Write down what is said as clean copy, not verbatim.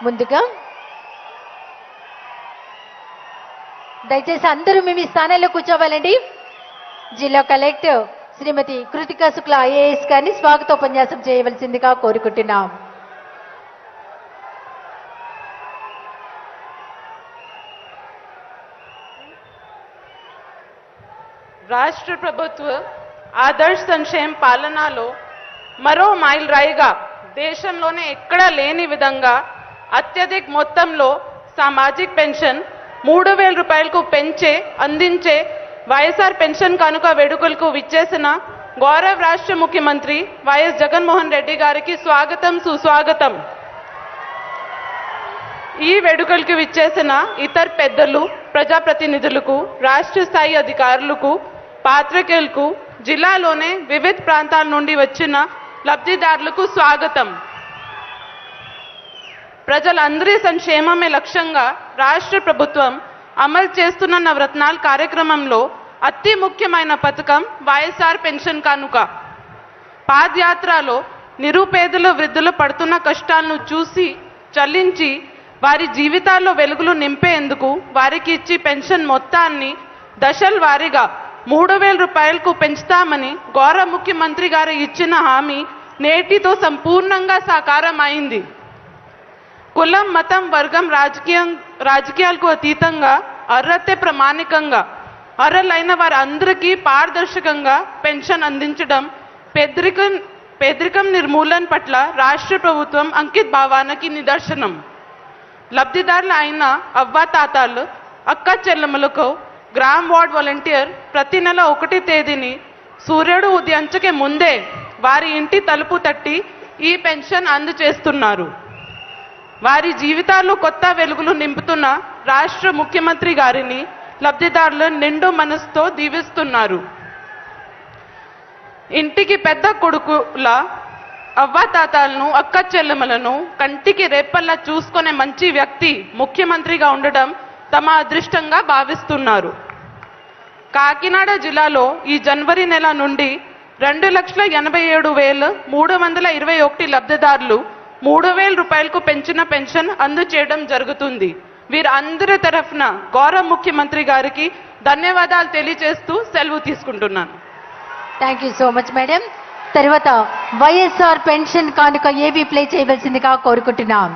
ముందుగా దయచేసి అందరూ మీ స్థానాల్లో కూర్చోవాలండి. జిల్లా కలెక్టర్ శ్రీమతి కృతికా శుక్లా ఐఏఎస్ గారిని స్వాగతోపన్యాసం చేయవలసిందిగా కోరుకుంటున్నాం. రాష్ట్ర ప్రభుత్వ ఆదర్శ సంక్షేమ పాలనలో మరో మైల్ రాయిగా దేశంలోనే ఎక్కడా లేని విధంగా అత్యధిక మొత్తంలో సామాజిక పెన్షన్ 3,000 రూపాయలకు అందించే వైఎస్ఆర్ పెన్షన్ కానుక వేడుకలకు విచ్చేసిన గౌరవ రాష్ట్ర ముఖ్యమంత్రి వైఎస్ జగన్మోహన్ రెడ్డి గారికి స్వాగతం సుస్వాగతం. ఈ వేడుకలకు విచ్చేసిన ఇతర పెద్దలు, ప్రజాప్రతినిధులకు, రాష్ట్ర స్థాయి అధికారులకు, పాత్రికేయులకు, జిల్లాలోనే వివిధ ప్రాంతాల నుండి వచ్చిన లబ్ధిదారులకు స్వాగతం. ప్రజలందరి సంక్షేమమే లక్ష్యంగా రాష్ట్ర ప్రభుత్వం అమలు చేస్తున్న నవరత్నాల కార్యక్రమంలో అతి ముఖ్యమైన పథకం వైఎస్ఆర్ పెన్షన్ కానుక. పాదయాత్రలో నిరుపేదల వృద్ధులు పడుతున్న కష్టాలను చూసి చలించి వారి జీవితాల్లో వెలుగులు నింపేందుకు వారికి ఇచ్చి పెన్షన్ మొత్తాన్ని దశల వారీగా 3,000 రూపాయలకు పెంచుతామని గౌరవ ముఖ్యమంత్రి గారు ఇచ్చిన హామీ నేటితో సంపూర్ణంగా సాకారం అయింది. కులం, మతం, వర్గం, రాజకీయాలకు అతీతంగా అర్హతే ప్రామాణికంగా అర్హులైన వారందరికీ పారదర్శకంగా పెన్షన్ అందించడం పేదరికం నిర్మూలన పట్ల రాష్ట్ర ప్రభుత్వం అంకిత భావానికి నిదర్శనం. లబ్ధిదారులు అయిన అవ్వాతాతలు, అక్క చెల్లెమ్మలకు గ్రామ వార్డ్ వాలంటీర్ ప్రతి నెల 1వ తేదీని సూర్యుడు ఉదయించకే ముందే వారి ఇంటి తలుపు తట్టి ఈ పెన్షన్ అందజేస్తున్నారు. వారి జీవితాల్లో కొత్త వెలుగులు నింపుతున్న రాష్ట్ర ముఖ్యమంత్రి గారిని లబ్ధిదారులు నిండు మనసుతో దీవిస్తున్నారు. ఇంటికి పెద్ద కొడుకుల అవ్వాతాతలను, అక్క చెల్లెమ్మలను కంటికి రెప్పల్లా చూసుకునే మంచి వ్యక్తి ముఖ్యమంత్రిగా ఉండడం తమ అదృష్టంగా భావిస్తున్నారు. కాకినాడ జిల్లాలో ఈ జనవరి నెల నుండి 2,87,321 లబ్ధిదారులు 3,000 రూపాయలకు పెంచిన పెన్షన్ అందజేయడం జరుగుతుంది. వీరందరి తరఫున గౌరవ ముఖ్యమంత్రి గారికి ధన్యవాదాలు తెలియజేస్తూ సెలవు తీసుకుంటున్నాను. Thank you so much madam. తర్వాత వైఎస్ఆర్ పెన్షన్ కానుక ఏవి ప్లే చేయవలసిందిగా కోరుకుంటున్నాం.